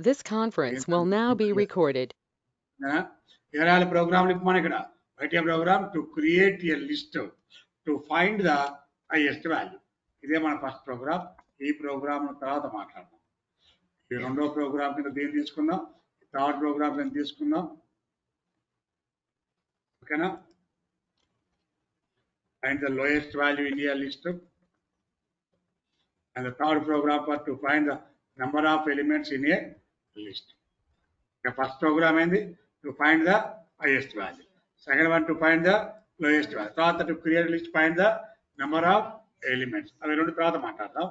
This conference will now be recorded. ఏరాల program మన ఇక్కడ write a program to create a list to find the highest value. ఇదే మన first programme. ఈ programme తర్వాత మాట్లాడదాం. ఈ రెండో ప్రోగ్రామ్ కింద దీన్ని తీసుకుందాం, థర్డ్ ప్రోగ్రామ్ కింద తీసుకుందాం. ఓకేనా? Find the lowest value in a list and the third program for to find the number of elements in a list. The first program is to find the highest value. Second one to find the lowest value. Third to create a list, find the number of elements. అవి రెండు తర్వాత మాట్లాడదాం.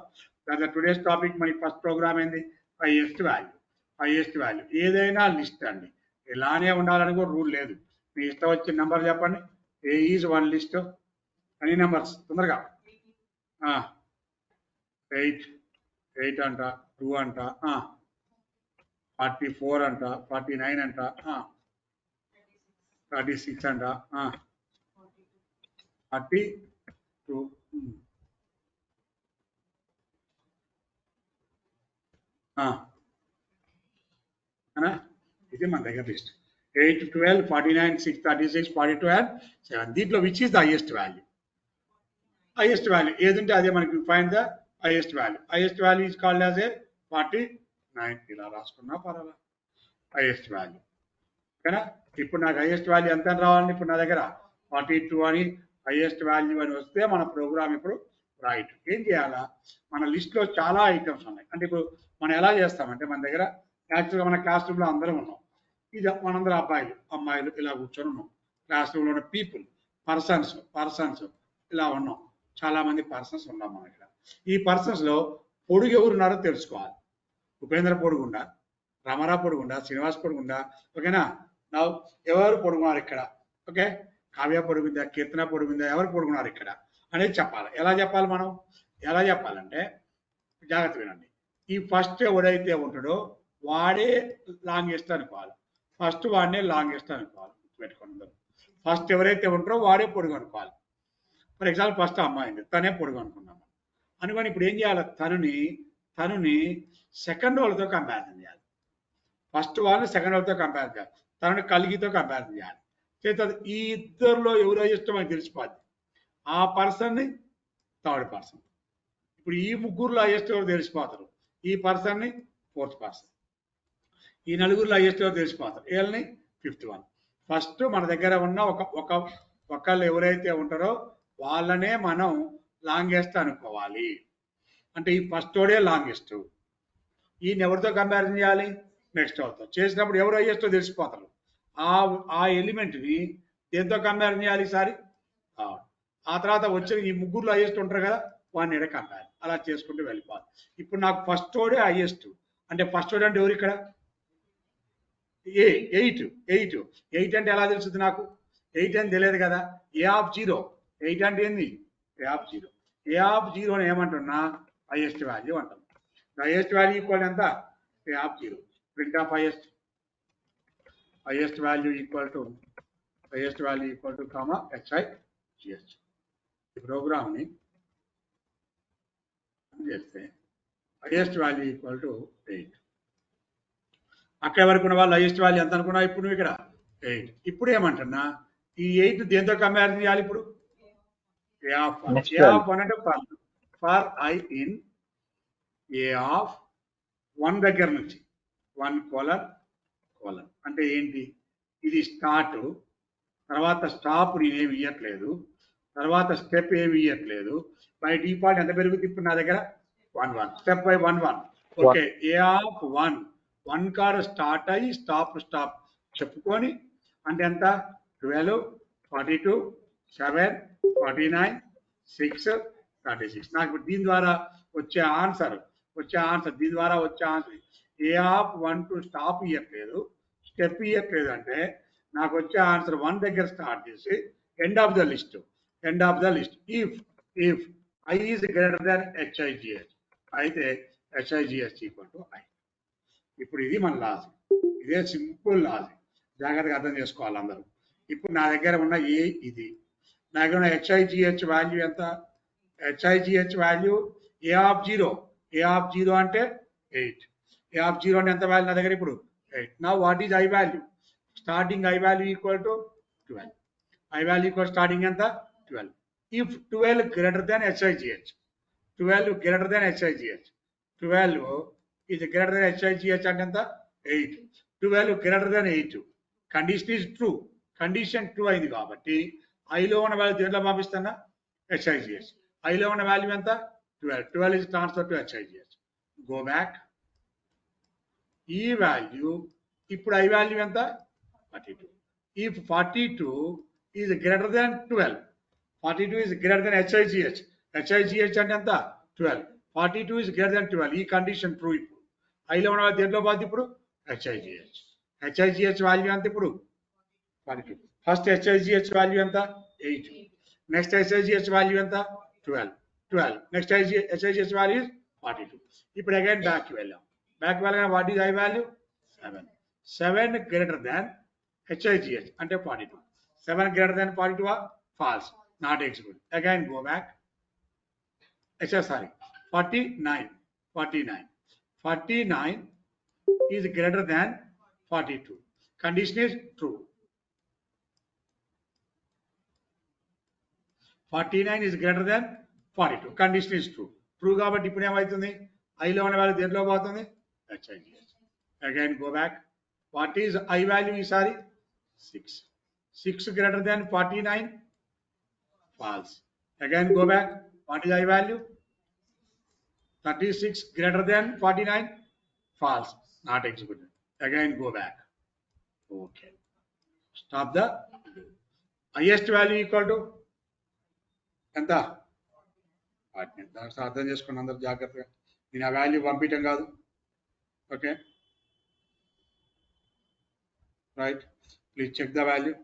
దాంట్లో today's topic మన first programme ఏంది? Highest value. Highest value ఏదైనా list అండి, ఇలానే ఉండాలని కూడా రూల్ లేదు. మీ ఇష్టం వచ్చిన నెంబర్ చెప్పండి. ఏ ఈజ్ వన్ లిస్ట్. అన్ని నెంబర్స్ తొందరగా 8 అంట, 2 అంట, 44 అంట, 49 అంట, 36 అంట, 42. ఇది మన దగ్గర లిస్ట్. 8, 12, 49, 6, 36, 42 and 7. దీంట్లో which is the highest value? Highest value ఏదంటే అదే మనకి find the highest value. Highest value is called as a 49. ఇలా రాసుకున్నా పర్వాలేదు. Highest value. ఓకేనా? ఇప్పుడు నాకు హైయెస్ట్ వాల్యూ ఎంత అని రావాలండి? ఇప్పుడు నా దగ్గర 42 అని హైయెస్ట్ వాల్యూ అని వస్తే మన ప్రోగ్రామ్ ఇప్పుడు రైట్. ఏం చేయాలా? మన లిస్ట్లో చాలా ఐటమ్స్ ఉన్నాయి. అంటే ఇప్పుడు మనం ఎలా చేస్తామంటే మన దగ్గర యాక్చువల్గా మన క్లాస్ రూమ్లో అందరం ఉన్నాం. ఇది మనందరం అబ్బాయిలు అమ్మాయిలు ఇలా కూర్చొని ఉన్నాం. క్లాస్ రూమ్లో ఉన్న పీపుల్ పర్సన్స్ ఇలా ఉన్నాం. చాలా మంది పర్సన్స్ ఉన్నాం మన ఇక్కడ. ఈ పర్సన్స్ లో పొడుగు ఎవరు ఉన్నారో తెలుసుకోవాలి. ఉపేంద్ర పొడుగుండా, రామారావు పొడుగుండా, శ్రీనివాస్ పొడుగుండా. ఓకేనా? నా ఎవరు పొడుగున్నారు ఇక్కడ? ఓకే, కావ్య పొడుగుందా, కీర్తన పొడుగుందా, ఎవరు పొడుగున్నారు ఇక్కడ అనేది చెప్పాలి. ఎలా చెప్పాలి మనం? ఎలా చెప్పాలంటే జాగ్రత్త వినండి. ఈ ఫస్ట్ ఎవడైతే ఉంటాడో వాడే లాంగెస్ట్ అనుకోవాలి. ఫస్ట్ వాడినే లాంగెస్ట్ అనుకోవాలి. పెట్టుకోండి. ఫస్ట్ ఎవరైతే ఉంటారో వాడే పొడుగు అనుకోవాలి. ఫర్ ఎగ్జాంపుల్ ఫస్ట్ అమ్మాయి తనే పొడుగు అనుకున్నాం అనుకొని ఇప్పుడు ఏం చేయాలి? తనుని సెకండ్ వాళ్ళతో కంపారిజన్ చేయాలి. ఫస్ట్ వాళ్ళని సెకండ్ వాళ్ళతో కంపేర్ చేయాలి. తనని కలిగితో కంపారిజన్ చేయాలి. చేస్తే ఈ ఇద్దరిలో ఎవరో ఇష్టం అని తెలిసిపోద్ది. ఆ పర్సన్ని థర్డ్ పర్సన్. ఇప్పుడు ఈ ముగ్గురులో హైయెస్ట్ ఎవరు తెలిసిపోతారు. ఈ పర్సన్ని ఫోర్త్ పర్సన్. ఈ నలుగురులో హైయెస్ట్ ఎవరు తెలిసిపోతారు. వీళ్ళని ఫిఫ్త్ వన్. ఫస్ట్ మన దగ్గర ఉన్న ఒకళ్ళు ఎవరైతే ఉంటారో వాళ్ళనే మనం లాంగెస్ట్ అనుకోవాలి. అంటే ఈ ఫస్ట్ వాడే లాంగెస్ట్. ఈయన ఎవరితో కంపారిజన్ చేయాలి? నెక్స్ట్ అవుతాం. చేసినప్పుడు ఎవరు హైయెస్టో తెలిసిపోతారు. ఆ ఎలిమెంట్ని దేంతో కంపారిజన్ చేయాలి ఈసారి? ఆ తర్వాత వచ్చిన ఈ ముగ్గురులో హైయెస్ట్ ఉంటారు కదా, వాడిని ఎడ కంపేర్ అలా చేసుకుంటూ వెళ్ళిపోవాలి. ఇప్పుడు నాకు ఫస్ట్ వాడే హైయెస్ట్. అంటే ఫస్ట్ వాడు అంటే ఎవరు ఇక్కడ? 8 అంటే ఎలా తెలుస్తుంది నాకు? 8 అని తెలియదు కదా. ఏ ఆఫ్ 0. 8 అంటే ఏంది? ఏ ఆఫ్ 0. ఏ ఆఫ్ 0 అని ఏమంటున్నా? హైయెస్ట్ వాల్యూ అంటాం. హైయెస్ట్ వాల్యూ ఈక్వల్ ఎంత? A of 0. Print of highest value equal to comma HIGH. ఈ ప్రోగ్రామ్ని చేస్తే హైయెస్ట్ వాల్యూ ఈక్వల్ టు 8. అక్కడ వరకు ఉన్న వాళ్ళు హైయెస్ట్ వాల్యూ ఎంత అనుకున్నా? ఇప్పుడు నువ్వు ఇక్కడ 8. ఇప్పుడు ఏమంటున్నా? ఈ 8 దేంతో కంపారిజన్ చేయాలి? ఇప్పుడు ఏ ఆఫ్ 1 అంటే for I in a of 1 దగ్గర నుంచి 1 కోలన్ అంటే ఏంటి? ఇది స్టార్ట్, తర్వాత స్టాప్ నేనేమి ఇవ్వట్లేదు, తర్వాత స్టెప్ ఏమి ఇవ్వట్లేదు. బై డిఫాల్ట్ ఎంత పెరుగుతుంది? ఇప్పుడు నా దగ్గర 1 step by 1 okay. A of 1 కాడ స్టార్ట్ అయ్యి స్టాప్ చెప్పుకొని అంటే ఎంత? 12, 42, 7, 49, 6, 36. నాకు దీని ద్వారా వచ్చే ఆన్సర్ దీని ద్వారా వచ్చే answer A of 1 to stop ఇవ్వట్లేదు, స్టెప్ ఇవ్వట్లేదు. అంటే నాకు వచ్చే ఆన్సర్ 1 దగ్గర స్టార్ట్ చేసి end of the list if I is greater than HIGH అయితే HIGH ఈక్వల్ టు I. ఇప్పుడు ఇది మన లాజిక్. ఇదే సింపుల్ లాజిక్. జాగ్రత్తగా అర్థం చేసుకోవాలి అందరూ. ఇప్పుడు నా దగ్గర ఉన్న ఇది నా దగ్గర ఉన్న HIGH వాల్యూ ఎంత? HIGH వాల్యూ ఏ ఆఫ్ 0 అంటే 8. A of 0 అంటే ఎంత వాల్యూ నా దగ్గర ఇప్పుడు 8. Now what is I value? Starting I value equal to 12. I value equal starting ఎంత 12. If 12 greater than HIGH, 12 greater than HIGH, 12 is greater than HIGH అంటే ఎంత 8. 12 greater than 8. Condition is true. Condition true అయింది కాబట్టి ఐలో ఉన్న value దేంట్లో పంపిస్తున్నా HIGH. ఐలో ఉన్న value ఎంత 12. 12 is transferred to HIGH. Go back. ఈ వాల్యూ ఇప్పుడు ఐ వాల్యూ ఎంత 42. If 42 is greater than 12, 42 is greater than HIGH. HIGH అంటే ఎంత 12. 42 is greater than 12. ఈ కండిషన్ ట్రూ. ఇప్పుడు ఐలో ఉన్న వాల్యూ దేంట్లో పోతుంది ఇప్పుడు HIGH. HIGH వాల్యూ ఎంత ఇప్పుడు 42. ఫస్ట్ HIGH వాల్యూ ఎంత 8. నెక్స్ట్ HIGH వాల్యూ ఎంత 12. Next HIGH value 42. ఇప్పుడు అగైన్ బ్యాక్ వెళ్ళాం. బ్యాక్ వెళ్ళగానే what is I value 7. 7 greater than HIGH అంటే 42. 7 greater than 42 false, not execute. Again go back. Sorry 49. 49 is greater than 42. Condition is true. 49 is greater than 42. Condition is true. True కాబట్టి ఇప్పుడు ఏమవుతుంది ఐలో ఉన్న value దేంట్లో పోతుంది HIGH. Again go back. What is I value ఈసారి 6. 6 greater than 49 false. Again go back. What is I value 36 greater than 49 false, not executed. Again go back. Okay, stop the highest value equal to ఎంత అర్థం చేసుకుని అందరు జాగ్రత్తగా. నేను ఆ value పంపించడం కాదు. Okay right, please check the value.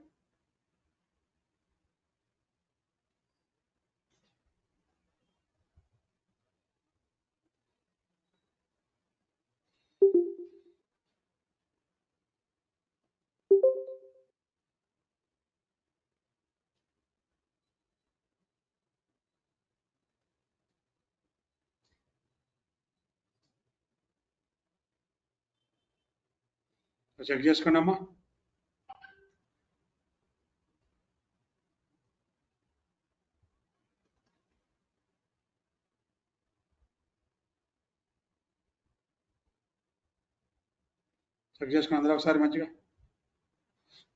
Check చేసుకోండి అమ్మా. చెక్ చేసుకుని అందరూ ఒకసారి మంచిగా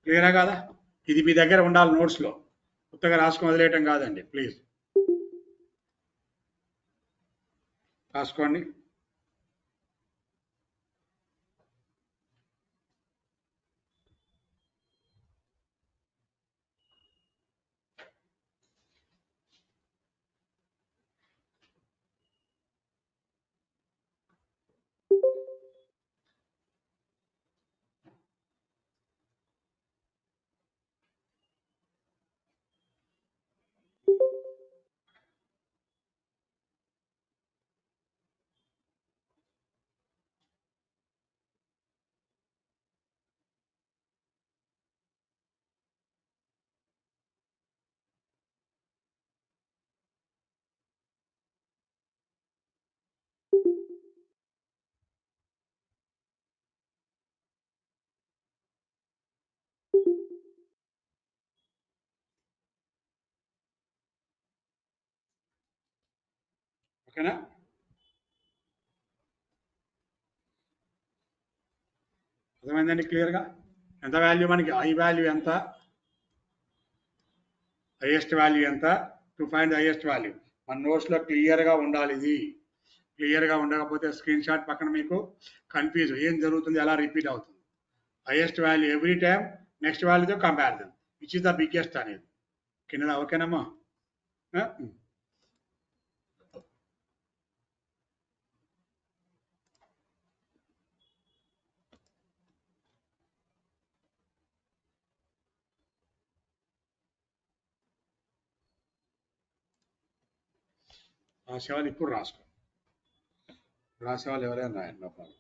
క్లియరా కాదా? ఇది మీ దగ్గర ఉండాలి నోట్స్లో, కొత్తగా రాసుకొని వదిలేయటం కాదండి. ప్లీజ్ రాసుకోండి. ఓకేనా? అర్థమైందండి క్లియర్గా? ఎంత వాల్యూ మనకి ఐ వాల్యూ ఎంత, హైయెస్ట్ వాల్యూ ఎంత, టు ఫైండ్ హైయెస్ట్ వాల్యూ మన నోట్స్లో క్లియర్గా ఉండాలి. ఇది క్లియర్గా ఉండకపోతే స్క్రీన్ షాట్ పక్కన మీకు కన్ఫ్యూజ్ ఏం జరుగుతుంది, ఎలా రిపీట్ అవుతుంది. Highest value every time next వాల్యూతో comparison, which is the biggest అనేది కింద. ఓకేనమ్మా? రాసేవాళ్ళు ఇప్పుడు రాసుకో, రాసేవాళ్ళు ఎవరైనా రాయండి, నో ప్రాబ్లం.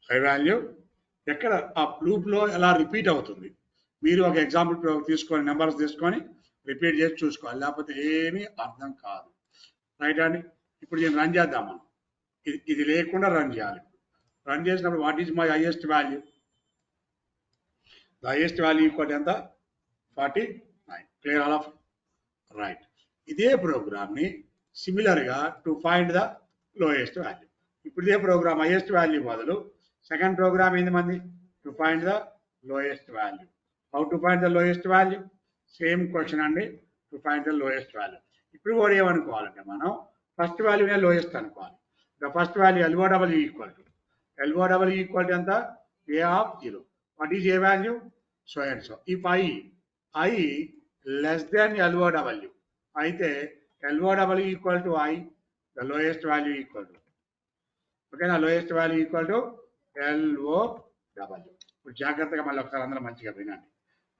ఐ వాల్యూ ఎక్కడ ఆ లూప్లో ఎలా రిపీట్ అవుతుంది. మీరు ఒక ఎగ్జాంపుల్ తీసుకొని నెంబర్స్ తీసుకొని రిపీట్ చేసి చూసుకోవాలి, లేకపోతే ఏమీ అర్థం కాదు. రైట్ అండి. ఇప్పుడు దీన్ని రన్ చేద్దాం మనం. ఇది లేకుండా రన్ చేయాలి. రన్ చేసినప్పుడు what is my highest value? The highest value equal ఎంత? 49. Clear all of right. ఇదే ప్రోగ్రామ్ని సిమిలర్గా to find the lowest value. ఇప్పుడు ఇదే ప్రోగ్రామ్ హైయెస్ట్ వాల్యూ బదులు సెకండ్ ప్రోగ్రామ్ ఏంది మంది? To find the lowest value. How to find the lowest value? Same question అండి. To find the lowest value. ఇప్పుడు కూడా ఏమనుకోవాలంటే మనం ఫస్ట్ వాల్యూనే లోయెస్ట్ అనుకోవాలి. The first value LOW equal to ఎంత? A of 0. What is A value? So and so. If I less than LOW, అయితే LOW equal to I, the lowest value equal to. Okay, the lowest value equal to LOW. ఇప్పుడు జాగ్రత్తగా మళ్ళీ ఒకసారి అందరూ మంచిగా వినండి.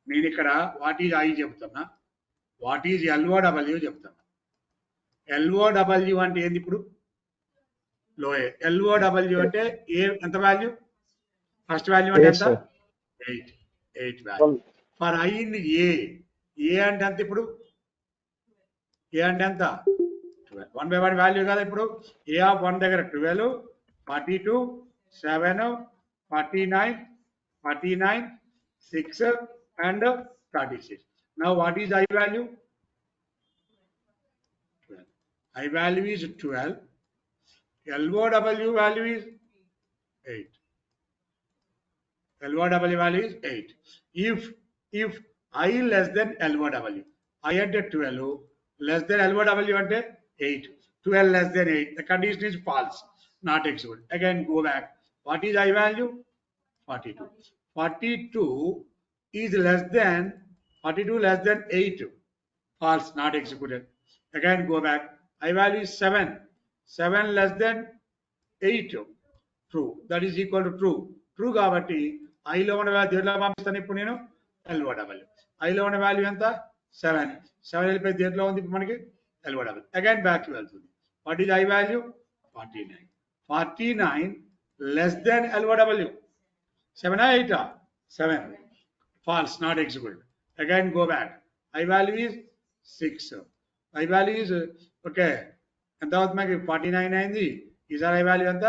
నేను ఇక్కడ వాట్ ఈజ్ ఐ చెప్తున్నా, వాట్ ఈజ్ LOW చెప్తున్నా. LOW అంటే ఏంది? ఇప్పుడు లోయే. LOW అంటే ఎంత వాల్యూ? ఫస్ట్ వాల్యూ అంటే ఎంత? 8 value. For I in a అంటే ఎంత? ఇప్పుడు ఏ అంటే ఎంత? 12. 1/1 వాల్యూ కదా. ఇప్పుడు A of 1 దగ్గర 12, 42, 7, 49, 6 and 36. Now what is I value? 12. I value is 12. LOW value is 8. LOW value is 8. If I less than LOW, I అంటే 12, less than LOW అంటే 8, 12 less than 8, the condition is false, not executable. Again go back. What is I value? 42. 42 is less than 8, false, not executed. Again go back. I value is 7. 7 less than 8, true. That is equal to true. True కాబట్టి ఐలో ఉన్న value దేంట్లో పంపిస్తాను ఇప్పుడు నేను? LOW. ఐలో ఉన్న value ఎంత? 7. 7 వెళ్ళిపోయి దేంట్లో ఉంది ఇప్పుడు మనకి? LOW. అగైన్ బ్యాక్ వెళ్తుంది. What is I value? 49. 49 less than LOW. 7 8? 7. False, not executed. Again go back. I value is 6. I value is okay ఎంత అవుతుంది మనకి? 49 అయింది. ఈసారి ఐ వాల్యూ ఎంత?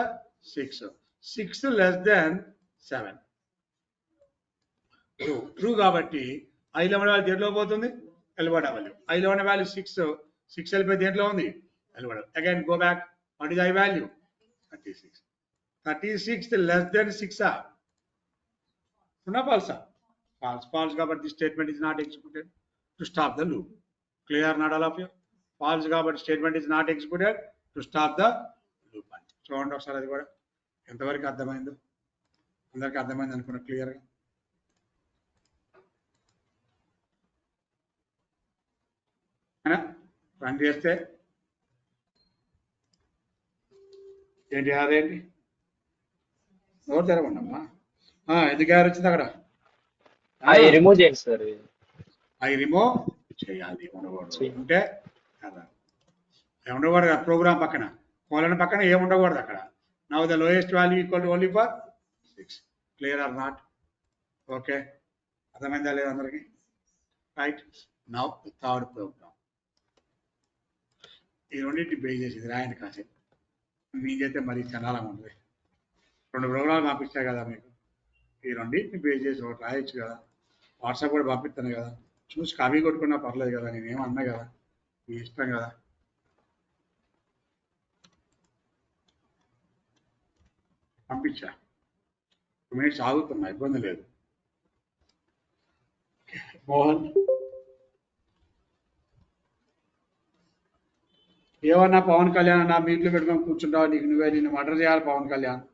6. 6 లెస్ దెన్ 7. ట్రూ కాబట్టి ఐలో ఉన్న వాల్యూ దేంట్లో పోతుంది? LOW. ఐలో ఉన్న వాల్యూ 6 వెళ్ళిపోయి దేంట్లో ఉంది? LOW. Again go back. What is I value? 36. 36 less than 6. ఫాల్సా? ఫాల్స్ కాబట్టి statement is not executed to stop the loop. Clear not all of you? False కాబట్టి statement is not executed to stop the loop అని చూడండి ఒకసారి. అది కూడా ఎంతవరకు అర్థమైందో అందరికీ అర్థమైంది అనుకున్నా క్లియర్గా. రన్ చేస్తే ఏంటి? అదేంటి నోరు తెరవండి అమ్మా. ఎందుకు గారు వచ్చింది అక్కడ? రిమూవ్ చేయండి సార్. అవి రిమూవ్ చేయాలి. ఉండకూడదు అంటే ఉండకూడదు. ప్రోగ్రామ్ పక్కన కోలన్ పక్కన ఏమి ఉండకూడదు అక్కడ. Now the lowest value equal to only for 6. Clear or not? Okay. అర్థమైందా లేదా అందరికి? రైట్. Now third programme. ఈ రెండింటి బేస్ చేసింది రాయండి కాసేపు. మీకైతే మరి చనాలం ఉంటుంది. 2 ప్రోగ్రాలు పంపిస్తా కదా మీకు. ఈ రెండింటిని బేస్ చేసి ఒకటి రాయొచ్చు కదా. వాట్సాప్ కూడా పంపిస్తాను కదా. చూసి కాపీ కొట్టుకున్నా పర్లేదు కదా. నేనేమన్నా కదా, మీ ఇష్టం కదా. పంపించా. 2 minutes ఆగుతున్నా, ఇబ్బంది లేదు. మోహన్ ఏమన్నా? పవన్ కళ్యాణ్ అన్న మీట్లో పెట్టుకొని కూర్చుంటావు, నీకు నువ్వే నిన్ను మర్డర్ చేయాలి Pawan Kalyan.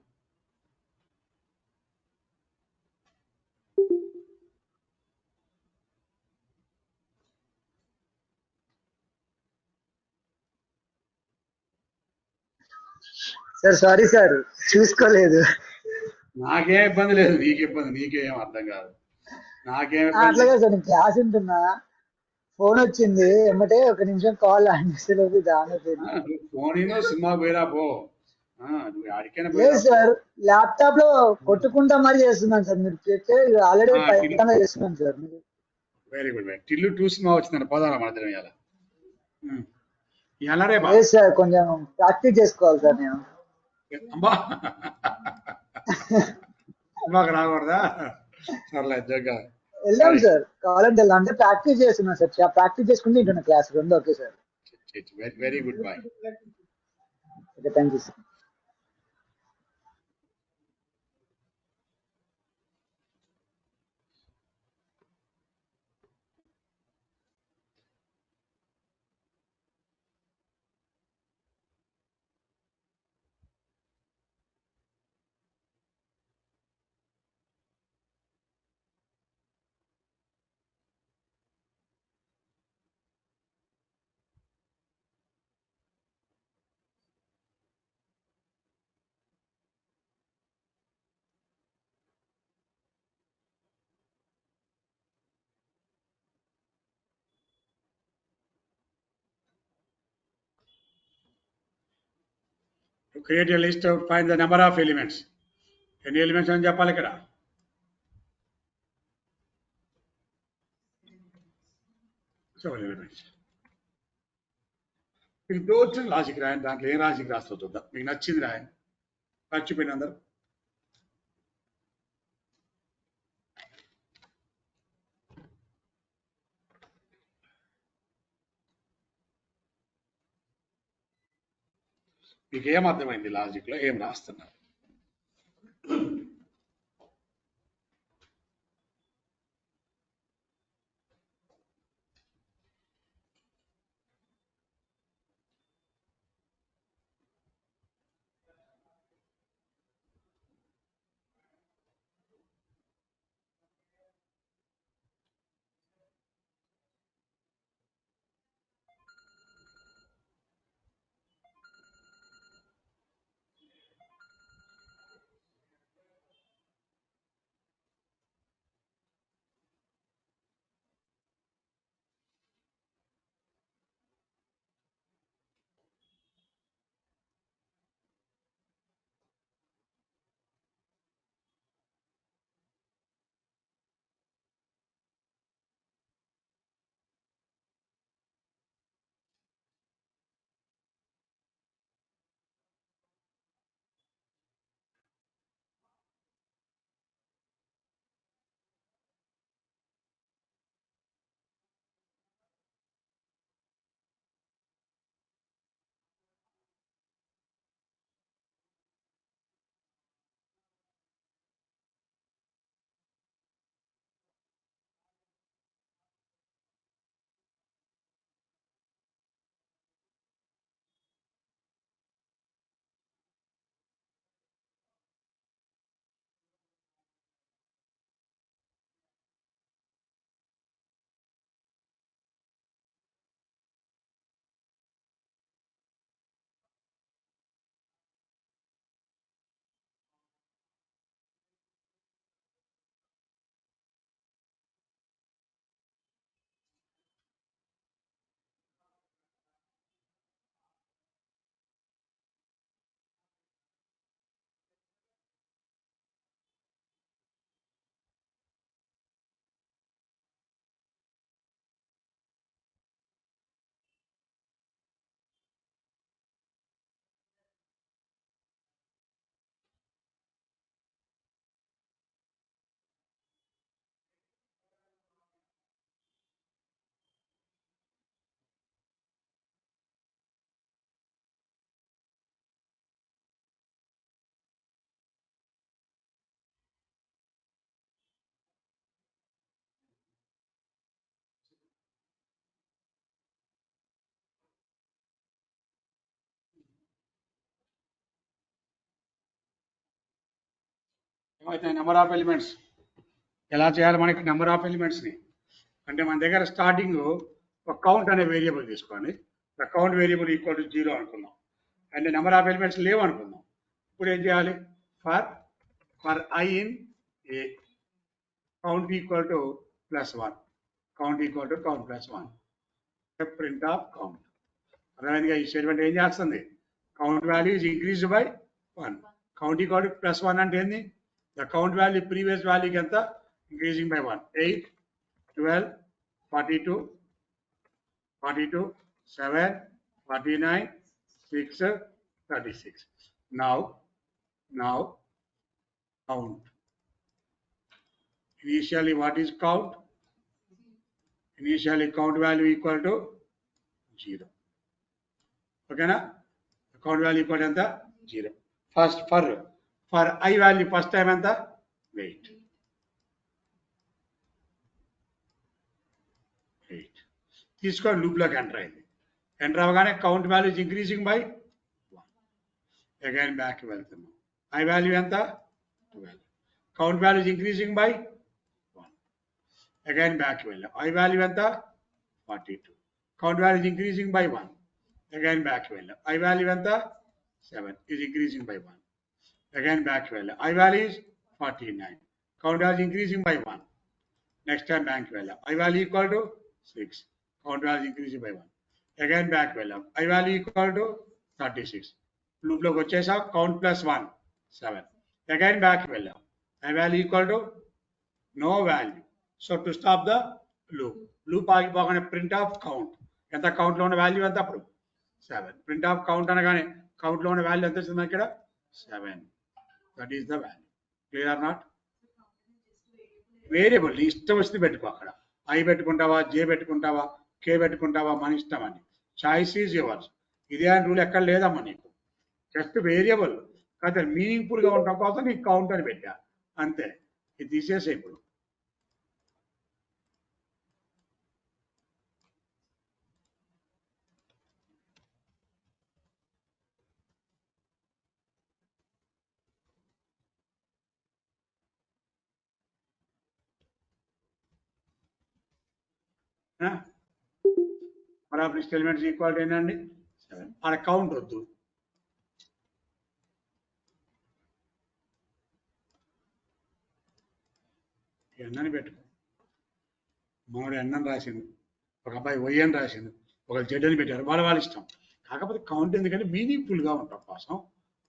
Sir sorry sir, చూసుకోలేదు. నాకేం ఇబ్బంది లేదు, నీకు ఇబ్బంది. నీకేం అర్థం కాదు, నాకేం అట్లాగే సార్. నేను క్లాస్ ఉంటున్నా, ఫోన్ వచ్చింది ఎమ్మటే 1 నిమిషం కాల్ ఆన్ చేసేలోపు దాని ఫోన్ సినిమా పోయిరా పో. నువ్వు ఆడికైనా లేదు సార్, ల్యాప్టాప్ లో కొట్టుకుంటా మరి చేస్తున్నాను సార్. మీరు చెప్తే ఆల్రెడీ పైథాన్ చేస్తున్నాను sir. Very good very. Tillu 2 cinema వచ్చిందండి, పోదాం మధ్యలో ఇవాళ. ఇలా రేపా? లేదు సార్, కొంచెం ప్రాక్టీస్ చేసుకోవాలి సార్ నేను. అమ్మా సినిమాకి రాకూడదా? సర్లే జగ్గా వెళ్దాం సార్, కావాలంటే వెళ్దాం. అంటే ప్రాక్టీస్ చేస్తున్నాను సార్, ప్రాక్టీస్ చేసుకుంటే ఇంటున్నా క్లాస్ రెండు. Okay sir. Very good boy. Okay, thank you sir. To create a list, find the number of elements. ఎన్ని ఎలిమెంట్స్ అని చెప్పాలి ఇక్కడ? Seven elements. మీకు తోచిన లాజిక్ రాయండి, దాంట్లో ఏం లాజిక్ రాస్తో చూద్దాం. మీకు నచ్చింది రాయండి, మర్చిపోయిన అందరూ. మీకు ఏం అర్థమైంది లాజిక్ లో, ఏం రాస్తున్నారు? ఏమైతే నెంబర్ ఆఫ్ ఎలిమెంట్స్ ఎలా చేయాలి మనకి? నెంబర్ ఆఫ్ ఎలిమెంట్స్ని అంటే మన దగ్గర స్టార్టింగ్ ఒక కౌంట్ అనే వేరియబుల్ తీసుకోండి. The count variable equal to 0 అనుకుందాం. అంటే నెంబర్ ఆఫ్ ఎలిమెంట్స్ లేవు అనుకుందాం. ఇప్పుడు ఏం చేయాలి? For I in A, count equal to +1, count equal to count +1, print of count. అదేవిధంగా ఈ స్టేట్మెంట్ ఏం చేస్తుంది? Count value is increased by 1. Count equal to plus 1 అంటే ఏంది? The count value previous value కి ఎంత? Increasing by 1. 8, 12, 42, 42, 7, 49, 6, 36. Now count. Initially, what is count? Initially, count value equal to 0. Okay, na? Count value equal to 0. First, for I value, first time anta? Wait. 8. తీసుకొని loop లోకి enter అయింది. Enter అవగానే count value is increasing by 1. Again back వెళ్తున్నాం. I value ఎంత? 12. Count value is increasing by 1. Again back వెళ్ళాం. I value ఎంత? 42. Count value is increasing by 1. Again back వెళ్ళాం. I value ఎంత? 7 is increasing by 1. Again back value. I value is 49. Count value is increasing by 1. Next time back value. I value equal to 6. Count value is increasing by 1. Again back value. I value equal to 36. Loop log vachesa count plus 1. 7. Again back value. I value equal to no value. So to stop the loop. Loop agipogane print of count. Enta count lo una value enta appudu 7. Print of count anagane count లో ఉన్న value ఎంత వచ్చింది ఇక్కడ? 7. That is the value. Clear or not? Variable ఇష్టం వస్తుంది పెట్టుకో. అక్కడ I పెట్టుకుంటావా, జే పెట్టుకుంటావా, కే పెట్టుకుంటావా, మన ఇష్టం అని. Choice is yours. ఇదే అని రూల్ ఎక్కడ లేదమ్మా నీకు. జస్ట్ వేరియబుల్ కాదు, మీనింగ్ఫుల్ గా ఉండటం కోసం నీకు కౌంట్ అని పెట్టా అంతే. ఇది తీసేసే ఇప్పుడు. Number of list elements equal to ఏంటండి? 7. అక్కడ కౌంట్ వద్దు. ఎన్నని పెట్టుకో. మనోడు ఎన్నని రాసింది, ఒక అబ్బాయి వై అని రాసింది, ఒకళ్ళు జెడ్ అని పెట్టారు. వాళ్ళ ఇష్టం. కాకపోతే కౌంట్ ఎందుకంటే మీనింగ్ఫుల్ గా ఉండటం కోసం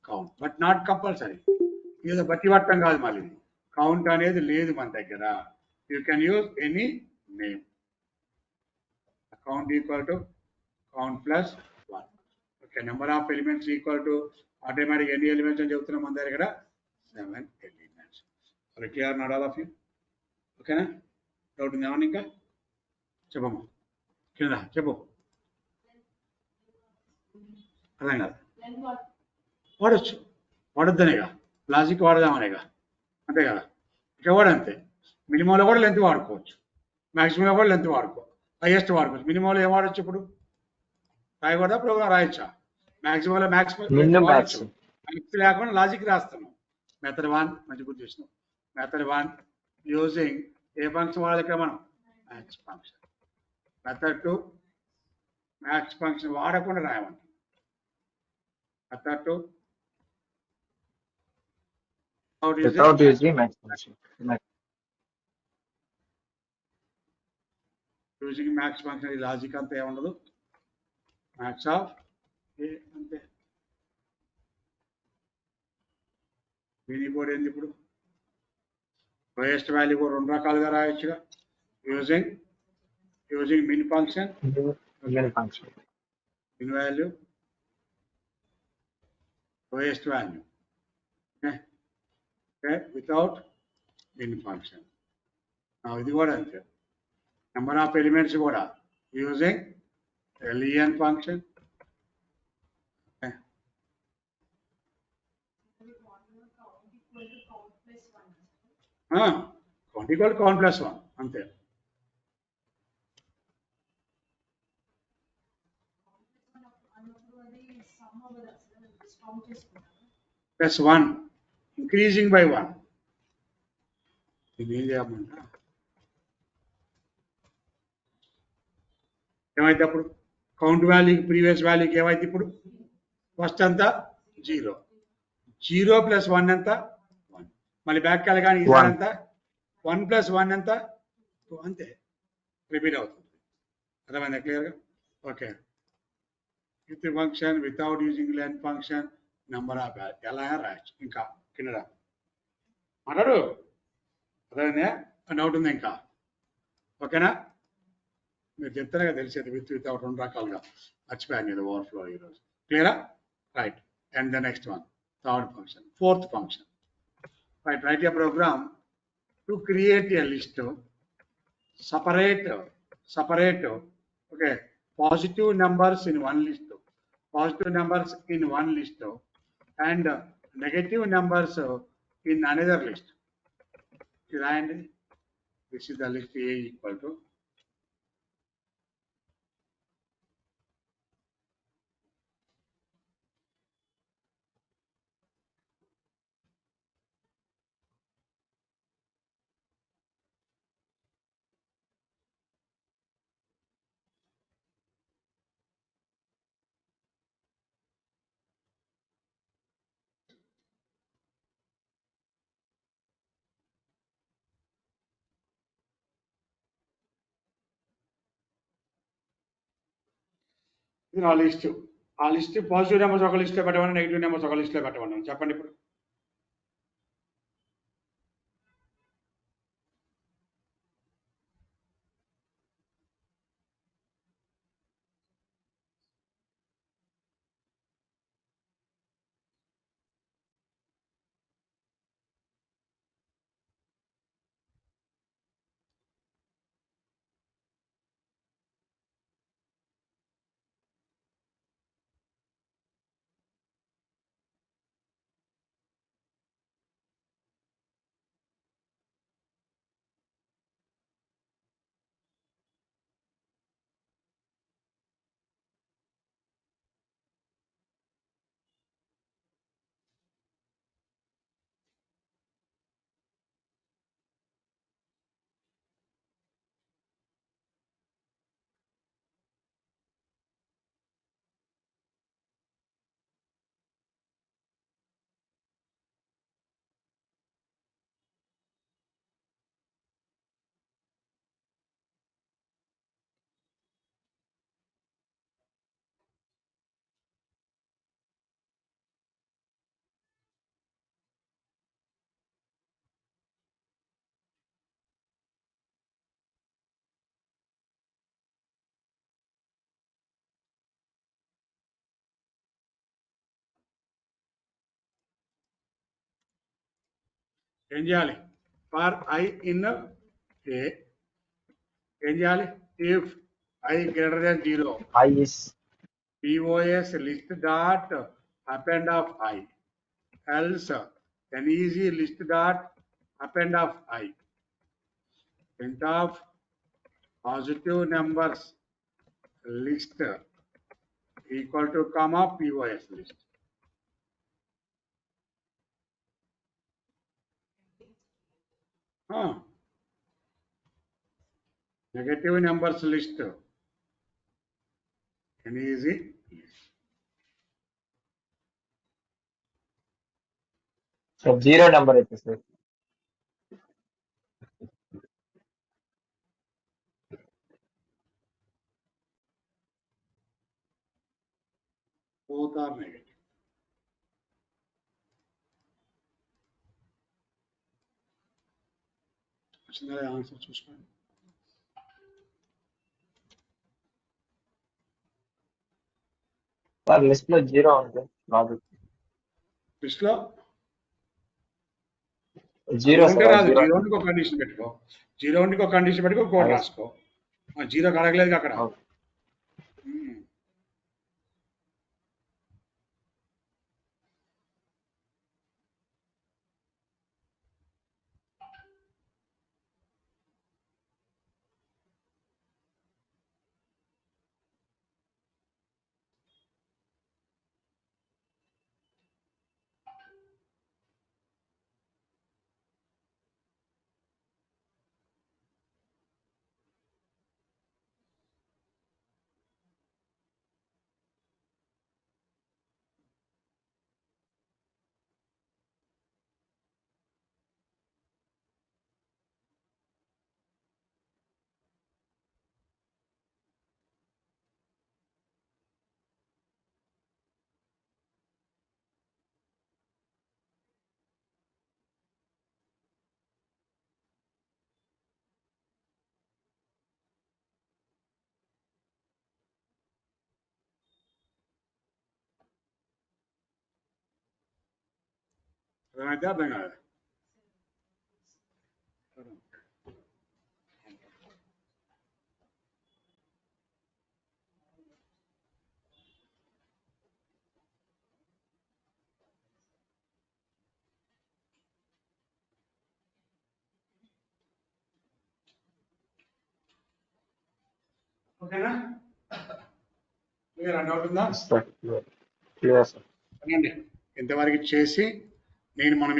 కౌంట్, బట్ నాట్ కంపల్సరీ. ఏదో బట్టి పట్టం కాదు. మళ్ళీ కౌంట్ అనేది లేదు మన దగ్గర. You can use any name. Count equal to count plus 1. Okay, number of elements equal to automatic any elements అని చెప్తున్నాం మన దగ్గర 7 elements. Are clear not all of you? Okay na? Doubt ఉందా ఇంకా? చెప్పమ్మా. కింద చెప్పు. అర్థం కాదు. వాడచ్చు, వాడొద్దనేగా, లాజిక్ వాడదామనేగా, అంతే కదా. ఇక వాడంతే. మినిమంలో కూడా లెంత్ వాడుకోవచ్చు, మ్యాక్సిమంలో కూడా లెంత్ వాడుకో, హైయెస్ట్ వాడుకోవచ్చు. మినిమంలో ఏం వాడచ్చు? ఇప్పుడు రాయకూడదా? ప్రోగ్రామ్ రాయొచ్చా? మ్యాక్సిమంలో మ్యాక్స్ లేకుండా లాజిక్ రాస్తున్నాం. మెథడ్ 1 మంచి గుర్తు చేసినాం. మెథడ్ 1 యూజింగ్ ఏ ఫంక్షన్ వాడాలి ఇక్కడ మనం? Max function. Method 2 max function వాడకుండా రాయమంటాం. Method 2 without using max function. Using max function. ఈ లాజిక్ అంతా ఏముండదు. మ్యాక్స్ ఆఫ్ ఏ అంతే. దీని కూడా ఏంది ఇప్పుడు? లోయెస్ట్ వాల్యూ కూడా 2 రకాలుగా రాయొచ్చుగా. Using min function, min value, lowest value. Okay, without min function. ఇది కూడా అంతే. నెంబర్ ఆఫ్ ఎలిమెంట్స్ కూడా using len function. Count equal count plus 1 అంతే. Plus 1 increasing by 1. ఇది ఏం చేయమంట? ఏమైతే అప్పుడు కౌంట్ వాల్యూకి ప్రీవియస్ వాల్యూకి ఏమైతే ఇప్పుడు? ఫస్ట్ అంతా 0, 0 ప్లస్ 1 ఎంత? 1. మళ్ళీ బ్యాక్ వెళ్ళగానే ఈసారి ఎంత? 1 ప్లస్ 1 ఎంత? 2 అంతే. రిపీట్ అవుతుంది. అర్థమైందా క్లియర్గా? Okay. With function, without using len function, number of ఎలా రాయొచ్చు ఇంకా కింద మాట్లాడు అదే డౌట్ ఉంది ఇంకా ఓకేనా మీరు చెప్తానే తెలిసేది వితౌట్ రెండు రకాలుగా మర్చిపోయాను ఇది ఓవర్ఫ్లో ఈరోజు క్లియరా right and the next one third function fourth function right right a program to create a list separate okay positive numbers in one list and negative numbers in another list and this is the list A equal to ఇది ఆ list positive numbers ఒక లిస్ట్లో పెట్టమని negative numbers ఒక లిస్ట్లో పెట్టమని చెప్పండి ఇప్పుడు ఏం చేయాలి ఫర్ ఐ ఇన్ ఏ ఏం చేయాలి if I greater than 0 I is POS list dot append of I else an easy list dot append of I print of positive numbers list equal to comma POS list. Negative numbers list an easy list. so 0 number అయితే sir Both are negative. వచ్చిందా answer చూసుకోండి sir list లో 0 ఉంది logic list లో 0 ఉంటే sir రాదు 0 zero ఒక condition పెట్టుకో జీరో ఒక కండిషన్ పెట్టుకో కోడ్ అదే. రాసుకో జీరో అడగలేదు అక్కడ అవును. అర్థమైతే అర్థం కాదు. ఓకేనా? క్లియర్ డౌట్ ఉందా? Sir clear sir. ఇంతవరకు చేసి నేను మనం